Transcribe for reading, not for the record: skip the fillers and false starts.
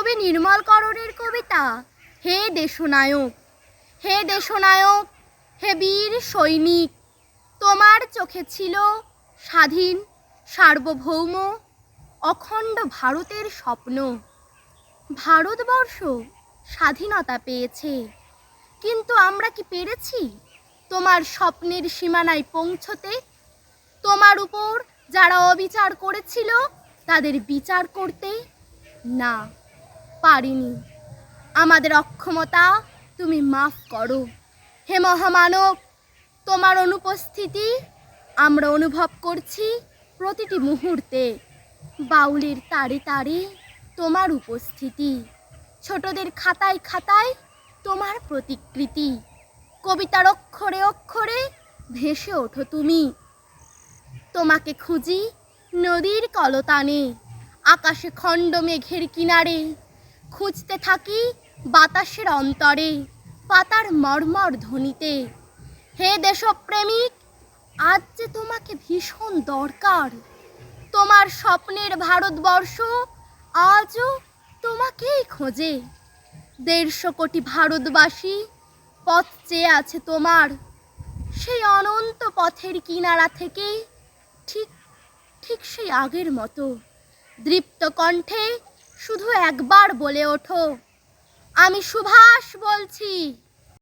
কবি নির্মলকরণের কবিতা হে দেশনায়ক। হে দেশনায়ক, হে বীর সৈনিক, তোমার চোখে ছিল স্বাধীন সার্বভৌম অখণ্ড ভারতের স্বপ্ন। ভারতবর্ষ স্বাধীনতা পেয়েছে, কিন্তু আমরা কি পেরেছি তোমার স্বপ্নের সীমানায় পৌঁছতে? তোমার উপর যারা অবিচার করেছিল তাদের বিচার করতে না, পারিনি। আমাদের অক্ষমতা তুমি মাফ করো। হে মহামানব, তোমার অনুপস্থিতি আমরা অনুভব করছি প্রতিটি মুহূর্তে। বাউলের তারে তারে তোমার উপস্থিতি, ছোটদের খাতায় খাতায় তোমার প্রতিকৃতি, কবিতার অক্ষরে অক্ষরে ভেসে ওঠো তুমি। তোমাকে খুঁজি নদীর কলতানে, আকাশে খণ্ড মেঘের কিনারে, খুঁজতে থাকি বাতাসের অন্তরে, পাতার মর্মর ধ্বনিতে। হে দেশপ্রেমিক, আজ যে তোমাকে ভীষণ দরকার। তোমার স্বপ্নের ভারতবর্ষ আজও তোমাকেই খোঁজে। 150 কোটি ভারতবাসী পথ চেয়ে আছে তোমার, সেই অনন্ত পথের কিনারা থেকে ঠিক ঠিক সেই আগের মতো দৃপ্ত কণ্ঠে শুধু একবার বলে ওঠো, আমি সুভাষ বলছি।